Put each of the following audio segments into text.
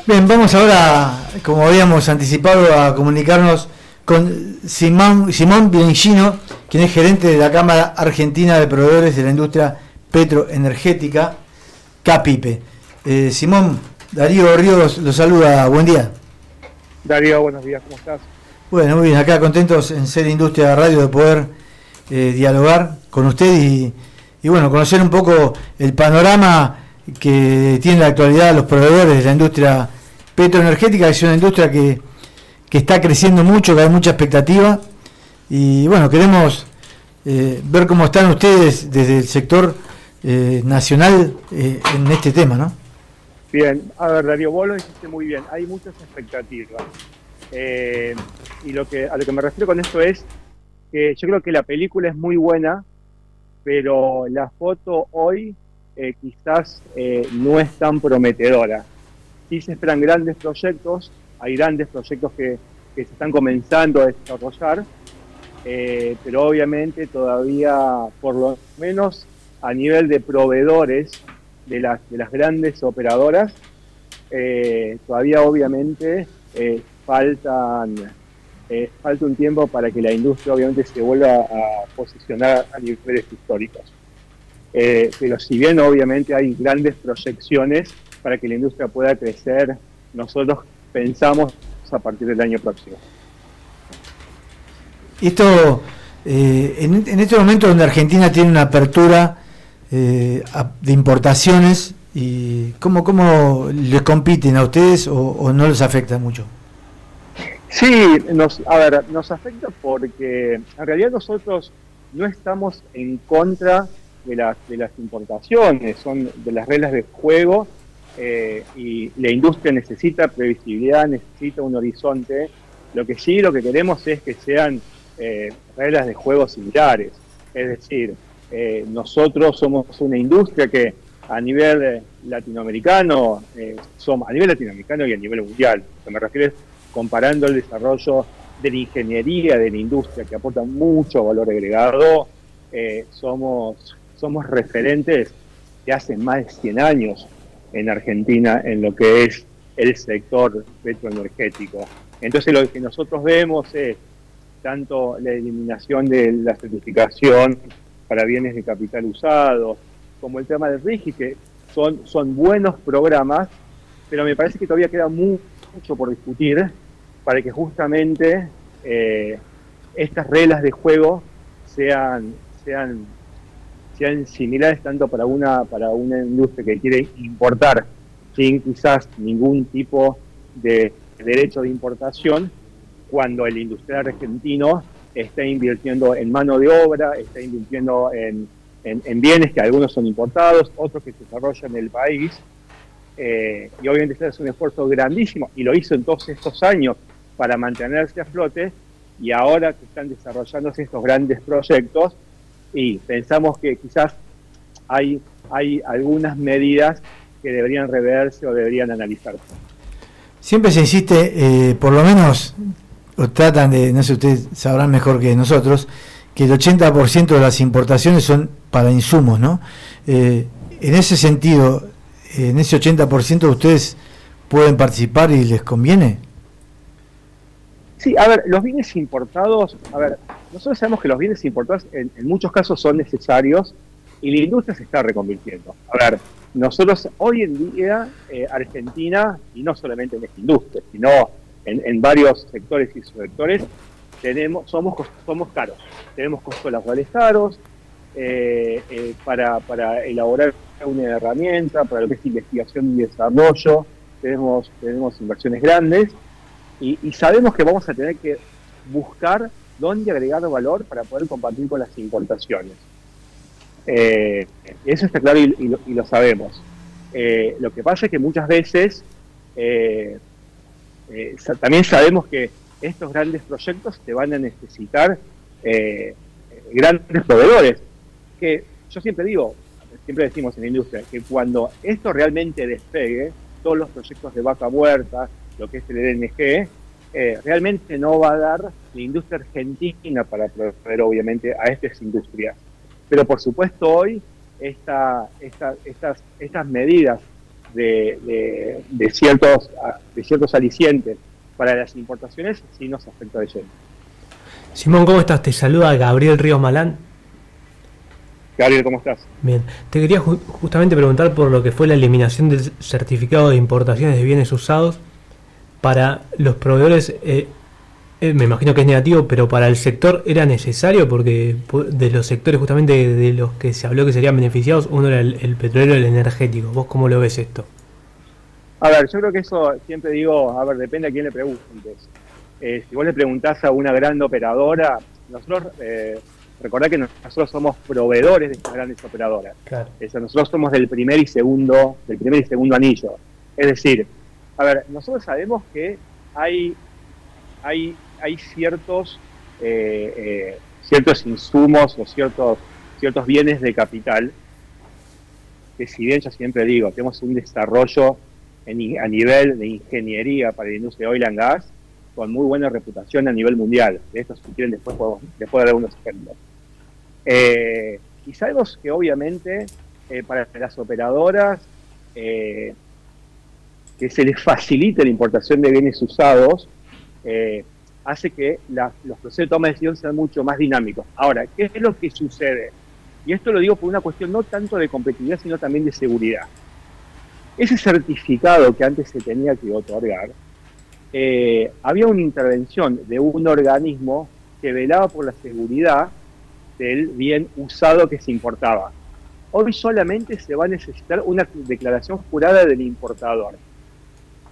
Bien, vamos ahora, como habíamos anticipado, a comunicarnos con Simón Bianchino, quien es gerente de la Cámara Argentina de Proveedores de la Industria Petroenergética, CAPIPE. Simón, Darío Ríos lo saluda, buen día. Darío, buenos días, ¿cómo estás? Bueno, muy bien, acá contentos en Ser Industria Radio de poder dialogar con usted y bueno, conocer un poco el panorama que tiene en la actualidad los proveedores de la industria petroenergética, que es una industria que está creciendo mucho, que hay mucha expectativa y bueno, queremos ver cómo están ustedes desde el sector nacional en este tema, ¿no? Bien, a ver, Darío, vos lo dijiste muy bien, hay muchas expectativas. Y a lo que me refiero con esto es que yo creo que la película es muy buena, pero la foto hoy quizás no es tan prometedora. Sí se esperan grandes proyectos, hay grandes proyectos que se están comenzando a desarrollar, pero obviamente todavía, por lo menos a nivel de proveedores de las grandes operadoras, todavía obviamente falta un tiempo para que la industria obviamente se vuelva a posicionar a niveles históricos. Pero si bien obviamente hay grandes proyecciones para que la industria pueda crecer, nosotros pensamos a partir del año próximo. Esto, en este momento donde Argentina tiene una apertura de importaciones, y ¿cómo les compiten a ustedes o no les afecta mucho? Sí, nos afecta porque en realidad nosotros no estamos en contra de las importaciones, son de las reglas de juego, y la industria necesita previsibilidad, necesita un horizonte. Lo que queremos es que sean reglas de juego similares, es decir, nosotros somos una industria que a nivel latinoamericano, a nivel latinoamericano y a nivel mundial, lo que me refiero es comparando el desarrollo de la ingeniería de la industria, que aporta mucho valor agregado, somos referentes de hace más de 100 años en Argentina en lo que es el sector petroenergético. Entonces lo que nosotros vemos es tanto la eliminación de la certificación para bienes de capital usados, como el tema del RIGI, que son buenos programas, pero me parece que todavía queda mucho por discutir para que justamente estas reglas de juego sean similares tanto para una industria que quiere importar sin quizás ningún tipo de derecho de importación, cuando el industrial argentino está invirtiendo en mano de obra, está invirtiendo en bienes que algunos son importados, otros que se desarrollan en el país, y obviamente este es un esfuerzo grandísimo, y lo hizo en todos estos años para mantenerse a flote, y ahora que están desarrollándose estos grandes proyectos, y pensamos que quizás hay algunas medidas que deberían reverse o deberían analizarse. Siempre se insiste, por lo menos, o tratan de, no sé, ustedes sabrán mejor que nosotros, que el 80% de las importaciones son para insumos, ¿no? En ese sentido, en ese 80% ustedes pueden participar y les conviene. Sí, a ver, los bienes importados, nosotros sabemos que los bienes importados en muchos casos son necesarios y la industria se está reconvirtiendo. A ver, nosotros hoy en día, Argentina, y no solamente en esta industria, sino en varios sectores y subsectores, somos caros. Tenemos costos laborales caros, para elaborar una herramienta, para lo que es investigación y desarrollo, tenemos inversiones grandes. Y sabemos que vamos a tener que buscar dónde agregar valor para poder compartir con las importaciones. Eso está claro y lo sabemos. Lo que pasa es que muchas veces también sabemos que estos grandes proyectos te van a necesitar grandes proveedores. Que yo siempre decimos en la industria, que cuando esto realmente despegue, todos los proyectos de vaca muerta, lo que es el LNG, realmente no va a dar la industria argentina para proveer obviamente a estas industrias. Pero por supuesto hoy estas medidas de ciertos alicientes para las importaciones, sí nos afecta de lleno. Simón, ¿cómo estás? Te saluda Gabriel Ríos Malán. Gabriel, ¿cómo estás? Bien, te quería justamente preguntar por lo que fue la eliminación del certificado de importaciones de bienes usados para los proveedores. Me imagino que es negativo, pero para el sector era necesario porque de los sectores justamente de los que se habló que serían beneficiados, uno era el petrolero y el energético. ¿Vos cómo lo ves esto? A ver, yo creo que eso, siempre digo, a ver, depende a quién le preguntes. Si vos le preguntás a una gran operadora, nosotros, recordá que nosotros somos proveedores de estas grandes operadoras. Claro. O sea, nosotros somos del primer y segundo anillo. Es decir, a ver, nosotros sabemos que hay ciertos insumos o ciertos bienes de capital que, si bien yo siempre digo, tenemos un desarrollo a nivel de ingeniería para la industria de oil and gas con muy buena reputación a nivel mundial. De esto, si quieren, después dar algunos ejemplos. Y sabemos que obviamente para las operadoras que se les facilite la importación de bienes usados hace que los procesos de toma de decisión sean mucho más dinámicos. Ahora, ¿qué es lo que sucede? Y esto lo digo por una cuestión no tanto de competitividad, sino también de seguridad. Ese certificado que antes se tenía que otorgar, había una intervención de un organismo que velaba por la seguridad del bien usado que se importaba. Hoy solamente se va a necesitar una declaración jurada del importador.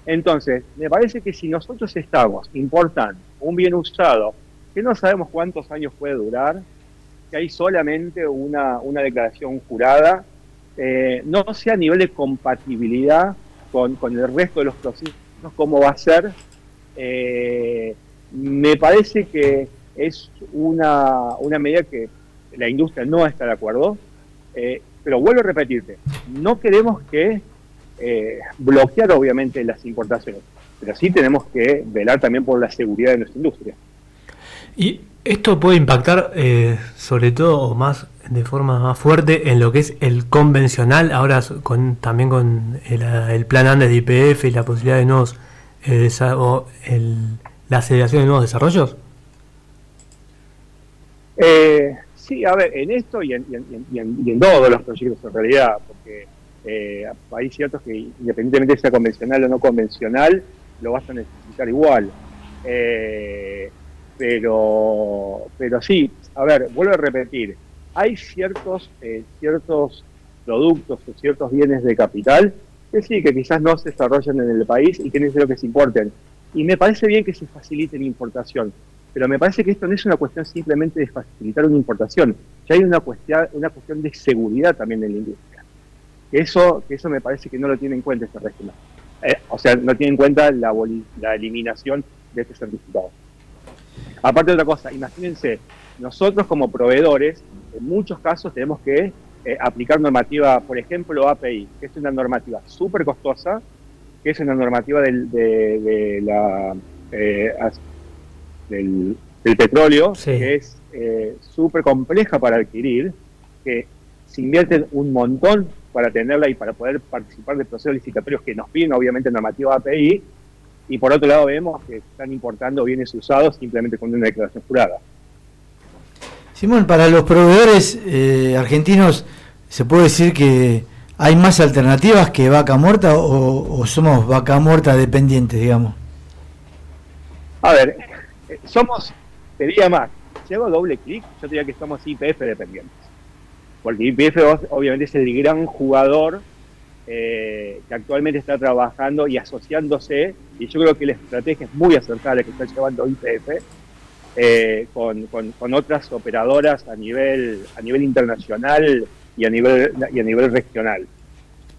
Entonces, me parece que si nosotros estamos importando un bien usado que no sabemos cuántos años puede durar, que hay solamente una declaración jurada, no sé a nivel de compatibilidad con el resto de los procesos, cómo va a ser, me parece que es una medida que la industria no está de acuerdo, pero vuelvo a repetirte, no queremos que bloquear obviamente las importaciones, pero sí tenemos que velar también por la seguridad de nuestra industria. Y esto puede impactar sobre todo o más de forma más fuerte en lo que es el convencional, ahora también con el plan Andes de YPF y la posibilidad de nuevos la aceleración de nuevos desarrollos. Sí, a ver, en esto y en todos los proyectos en realidad, porque hay ciertos que independientemente sea convencional o no convencional, lo vas a necesitar igual. Pero sí, a ver, vuelvo a repetir, hay ciertos productos o ciertos bienes de capital que sí, que quizás no se desarrollan en el país y que no es lo que se importen. Y me parece bien que se facilite la importación, pero me parece que esto no es una cuestión simplemente de facilitar una importación, ya hay una cuestión de seguridad también en la industria. Que eso me parece que no lo tiene en cuenta este régimen. O sea, no tiene en cuenta la eliminación de este certificado. Aparte de otra cosa, imagínense, nosotros como proveedores, en muchos casos tenemos que aplicar normativa, por ejemplo, API, que es una normativa súper costosa, que es una normativa del petróleo, sí, que es súper compleja para adquirir, que se invierten un montón para tenerla y para poder participar de procesos licitatorios que nos piden, obviamente, normativa API, y por otro lado vemos que están importando bienes usados simplemente con una declaración jurada. Simón, para los proveedores argentinos, ¿se puede decir que hay más alternativas que Vaca Muerta o somos Vaca Muerta dependientes, digamos? A ver, te diría más, si hago doble clic, yo diría que somos YPF dependientes. Porque YPF obviamente es el gran jugador que actualmente está trabajando y asociándose, y yo creo que la estrategia es muy acertada la que está llevando YPF con otras operadoras a nivel internacional y a nivel regional.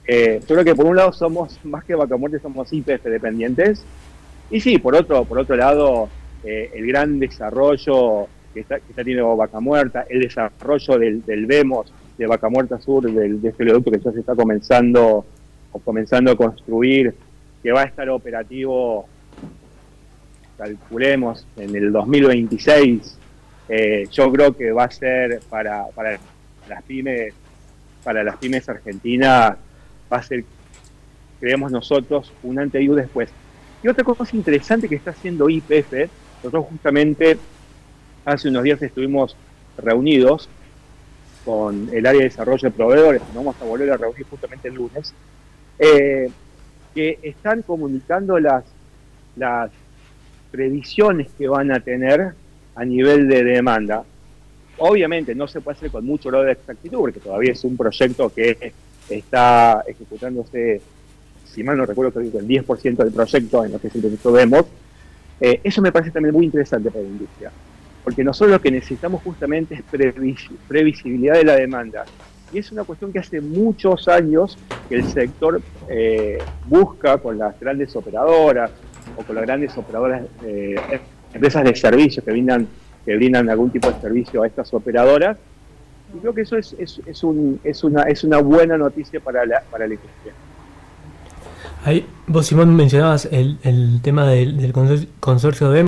Yo creo que por un lado somos, más que Vaca Muerta, somos YPF dependientes, y sí, por otro lado, el gran desarrollo que está teniendo Vaca Muerta, el desarrollo del VEMOS de Vaca Muerta Sur, de este oleoducto que ya se está comenzando a construir, que va a estar operativo, calculemos, en el 2026. Yo creo que va a ser para las pymes argentinas, va a ser creemos nosotros, un antes y un después. Y otra cosa interesante que está haciendo YPF, nosotros justamente hace unos días estuvimos reunidos con el área de desarrollo de proveedores, nos vamos a volver a reunir justamente el lunes, que están comunicando las previsiones que van a tener a nivel de demanda. Obviamente no se puede hacer con mucho grado de exactitud, porque todavía es un proyecto que está ejecutándose, si mal no recuerdo, creo que el 10% del proyecto en lo que es el proyecto Vemos. Eso me parece también muy interesante para la industria, porque nosotros lo que necesitamos justamente es previsibilidad de la demanda. Y es una cuestión que hace muchos años que el sector busca con las grandes operadoras o con las grandes operadoras, empresas de servicios que brindan algún tipo de servicio a estas operadoras. Y creo que eso es una buena noticia para la industria. Ahí, vos, Simón, mencionabas el tema del consorcio de